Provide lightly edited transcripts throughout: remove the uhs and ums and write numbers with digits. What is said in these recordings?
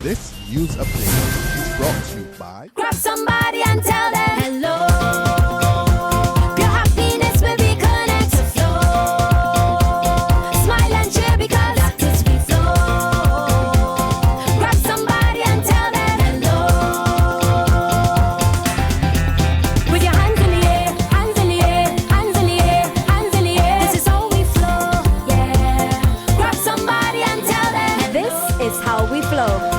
This news update is brought to you by Grab somebody and tell them hello. Your happiness will be connected to flow. Smile and cheer because that is we flow. Grab somebody and tell them hello. With your hands in the air, hands in the air, hands in the air, hands in the air. This is how we flow, yeah. Grab somebody and tell them this is how we flow.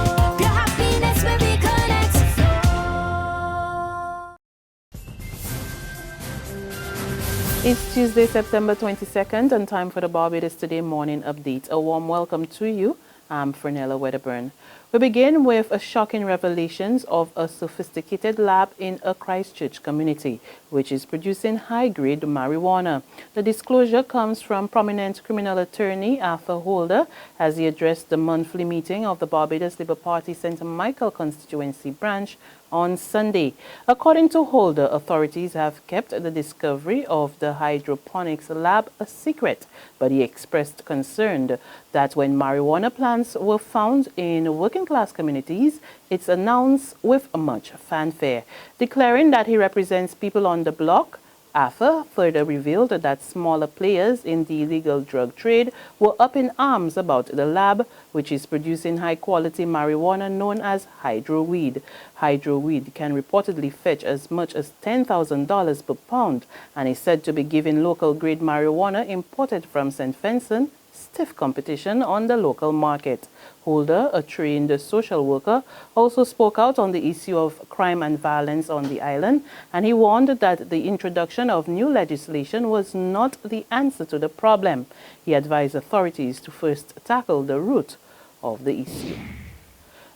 It's Tuesday, September 22nd, and time for the Barbados Today morning update. A warm welcome to you. I'm Fernella Wedderburn. We begin with a shocking revelations of a sophisticated lab in a Christchurch community, which is producing high-grade marijuana. The disclosure comes from prominent criminal attorney Arthur Holder as he addressed the monthly meeting of the Barbados Labour Party St. Michael constituency branch on Sunday. According to Holder, authorities have kept the discovery of the hydroponics lab a secret, but he expressed concern that when marijuana plants were found in working-class communities, it's announced with much fanfare. Declaring that he represents people on the block, Arthur further revealed that smaller players in the illegal drug trade were up in arms about the lab, which is producing high-quality marijuana known as hydroweed. Hydroweed can reportedly fetch as much as $10,000 per pound and is said to be giving local-grade marijuana imported from St. Vincent stiff competition on the local market. Holder, a trained social worker, also spoke out on the issue of crime and violence on the island, and he warned that the introduction of new legislation was not the answer to the problem. He advised authorities to first tackle the root of the issue.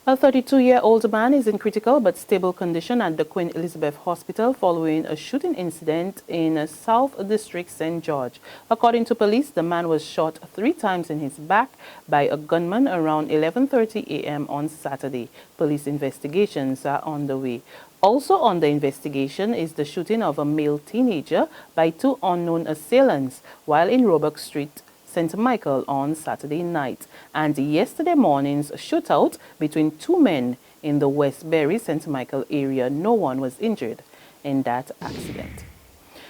A 32-year-old man is in critical but stable condition at the Queen Elizabeth Hospital following a shooting incident in South District, St. George. According to police, the man was shot 3 times in his back by a gunman around 11:30 a.m. on Saturday. Police investigations are on the way. Also on the investigation is the shooting of a male teenager by 2 unknown assailants while in Roebuck Street, St. Michael on Saturday night, and yesterday morning's shootout between 2 men in the Westbury, St. Michael area. No one was injured in that accident.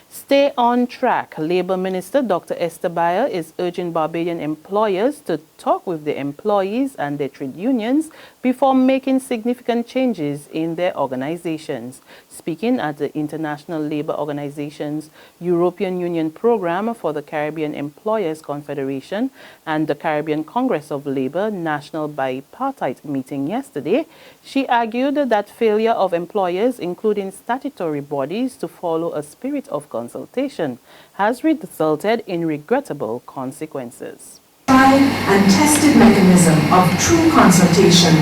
Stay on track. Labour Minister Dr. Esther Bayer is urging Barbadian employers to talk with their employees and their trade unions before making significant changes in their organizations. Speaking at the International Labour Organization's European Union Programme for the Caribbean Employers Confederation and the Caribbean Congress of Labour National Bipartite meeting yesterday, she argued that failure of employers, including statutory bodies, to follow a spirit of consultation has resulted in regrettable consequences. And tested mechanism of true consultation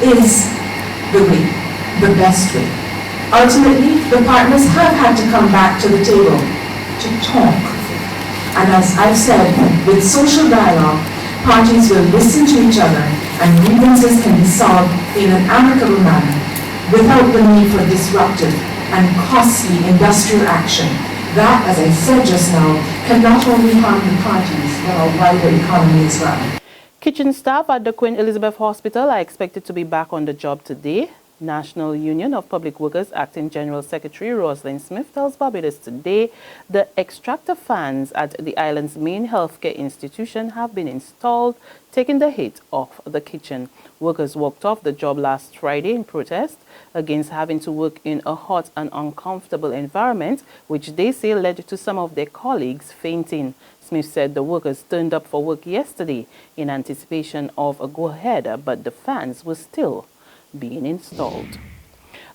is the way, the best way. Ultimately, the partners have had to come back to the table to talk. And as I've said, with social dialogue, parties will listen to each other and grievances can be solved in an amicable manner without the need for disruptive and costly industrial action. That, as I said just now, can not only harm the parties, but our wider economy as well. Kitchen staff at the Queen Elizabeth Hospital are expected to be back on the job today. National Union of Public Workers Acting General Secretary Roslyn Smith tells Barbados Today the extractor fans at the island's main healthcare institution have been installed, taking the heat off the kitchen. Workers walked off the job last Friday in protest against having to work in a hot and uncomfortable environment, which they say led to some of their colleagues fainting. Smith said the workers turned up for work yesterday in anticipation of a go-ahead, but the fans were still being installed.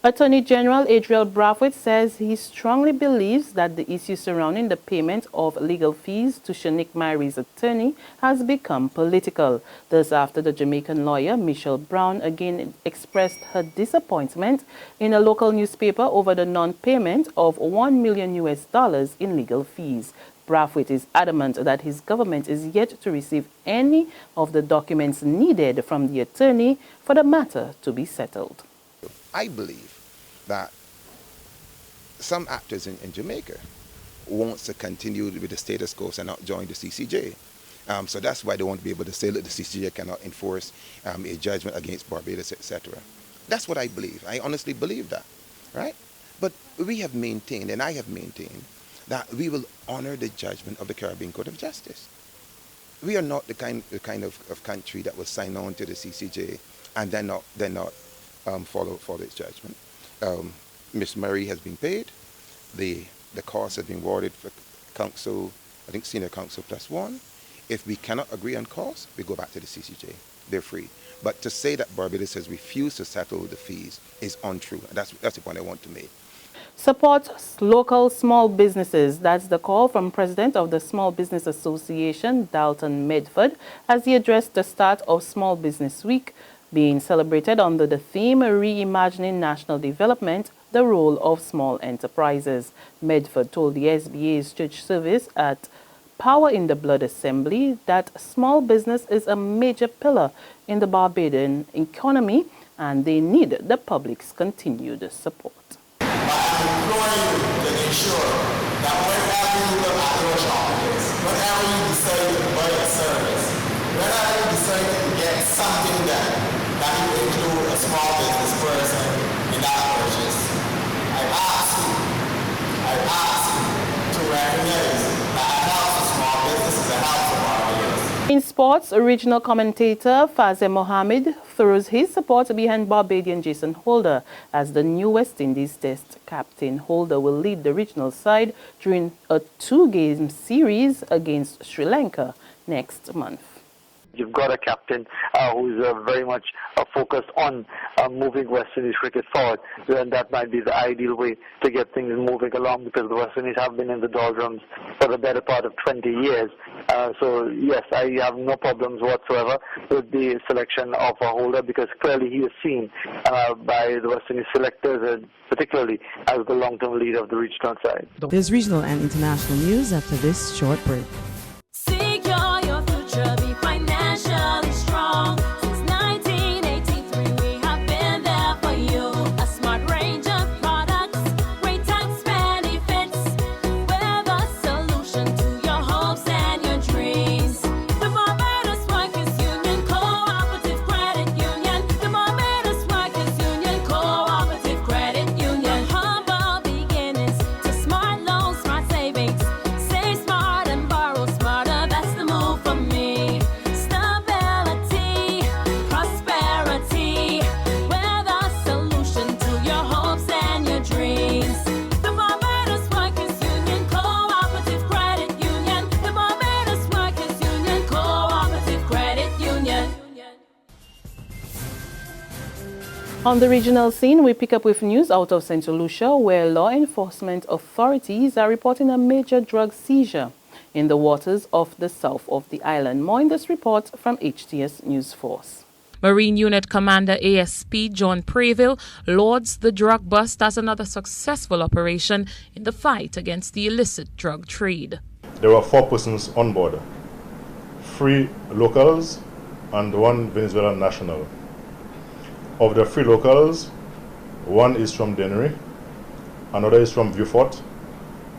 Attorney General Adriel Brathwaite says he strongly believes that the issue surrounding the payment of legal fees to Shanique Myri's attorney has become political. This after the Jamaican lawyer Michelle Brown again expressed her disappointment in a local newspaper over the non-payment of $1 million in legal fees. Brathwaite is adamant that his government is yet to receive any of the documents needed from the attorney for the matter to be settled. I believe that some actors in Jamaica wants to continue with the status quo and not join the CCJ. So that's why they won't be able to say that the CCJ cannot enforce a judgment against Barbados, etc. That's what I believe. I honestly believe that, right? But we have maintained, and I have maintained, that we will honor the judgment of the Caribbean Court of Justice. We are not the kind of country that will sign on to the CCJ and then not follow its judgment. Ms. Murray has been paid. The cost has been awarded for counsel, I think senior counsel +1. If we cannot agree on costs, we go back to the CCJ. They're free. But to say that Barbados has refused to settle the fees is untrue. That's the point I want to make. Support local small businesses. That's the call from President of the Small Business Association, Dalton Medford, as he addressed the start of Small Business Week, being celebrated under the theme Reimagining National Development, the Role of Small Enterprises. Medford told the SBA's church service at Power in the Blood Assembly that small business is a major pillar in the Barbadian economy and they need the public's continued support. I'm imploring you to ensure that whenever you look at your shopping whenever you decide to buy a service, whenever you decide to get something done, that you include a small business person in that purchase. I ask you to recognize that a help for small business is a help for Barbados. In sports, original commentator Fazeer Mohammed throws his support behind Barbadian Jason Holder as the new West Indies Test captain. Holder will lead the regional side during a 2-game series against Sri Lanka next month. You've got a captain who's very much focused on moving West Indies cricket forward, then that might be the ideal way to get things moving along, because the West Indies have been in the doldrums for the better part of 20 years. So yes, I have no problems whatsoever with the selection of a Holder, because clearly he is seen by the West Indies selectors, particularly as the long-term leader of the regional side. There's regional and international news after this short break. Secure your future, be financially strong. Since 1983, we have been there for you. A smart range of products, great tax benefits. We're the solution to your hopes and your dreams. The Barbados Workers Union Cooperative Credit Union. The Barbados Workers Union Cooperative Credit Union. Humble beginnings to smart loans, smart savings. Save smart and borrow smarter. That's the move for me. Stability, prosperity. We're the solution to your hopes and your dreams. The Barbados Workers Union Cooperative Credit Union. The Barbados Workers Union Cooperative Credit Union. On the regional scene, we pick up with news out of St. Lucia, where law enforcement authorities are reporting a major drug seizure in the waters of the south of the island. More in this report from HTS News Force. Marine Unit Commander ASP John Preville lauds the drug bust as another successful operation in the fight against the illicit drug trade. There were 4 persons on board, 3 locals and 1 Venezuelan national. Of the 3 locals, 1 is from Dennery, another is from Vieux-Fort,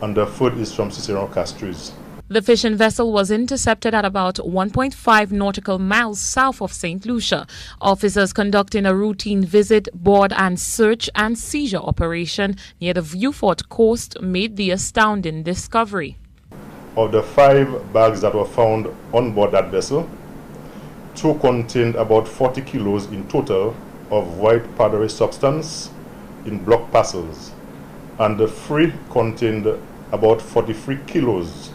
and the 3rd is from Cicero Castries. The fishing vessel was intercepted at about 1.5 nautical miles south of St. Lucia. Officers conducting a routine visit, board and search and seizure operation near the Vieux-Fort coast made the astounding discovery. Of the 5 bags that were found on board that vessel, 2 contained about 40 kilos in total of white powdery substance in block parcels, and the 3 contained about 43 kilos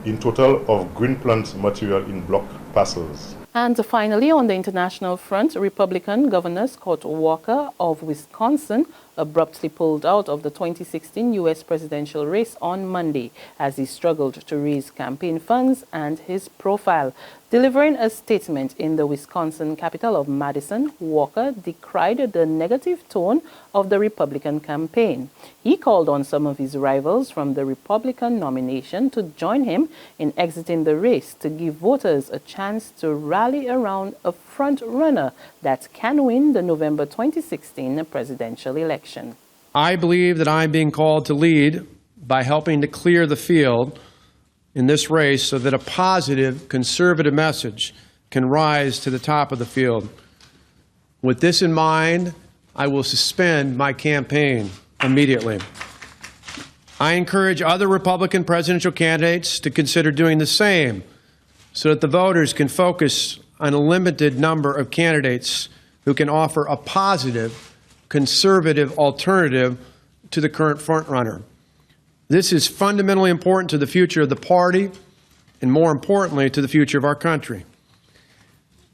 in total of green plant material in block parcels. And finally, on the international front, Republican Governor Scott Walker of Wisconsin abruptly pulled out of the 2016 U.S. presidential race on Monday as he struggled to raise campaign funds and his profile. Delivering a statement in the Wisconsin capital of Madison, Walker decried the negative tone of the Republican campaign. He called on some of his rivals from the Republican nomination to join him in exiting the race to give voters a chance to rally around a front runner that can win the November 2016 presidential election. I believe that I'm being called to lead by helping to clear the field in this race so that a positive, conservative message can rise to the top of the field. With this in mind, I will suspend my campaign immediately. I encourage other Republican presidential candidates to consider doing the same so that the voters can focus on a limited number of candidates who can offer a positive, conservative alternative to the current frontrunner. This is fundamentally important to the future of the party and, more importantly, to the future of our country.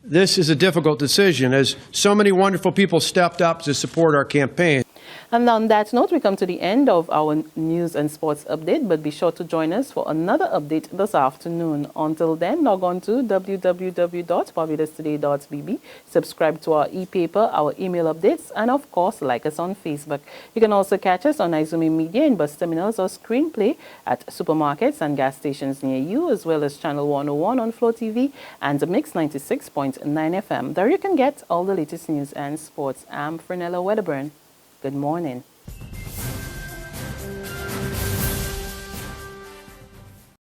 This is a difficult decision as so many wonderful people stepped up to support our campaign. And on that note, we come to the end of our news and sports update, but be sure to join us for another update this afternoon. Until then, log on to www.barbadostoday.bb, subscribe to our e-paper, our email updates, and of course, like us on Facebook. You can also catch us on Izumi Media in bus terminals or screenplay at supermarkets and gas stations near you, as well as Channel 101 on Flow TV and the Mix 96.9 FM. There you can get all the latest news and sports. I'm Frenella Wedderburn. Good morning.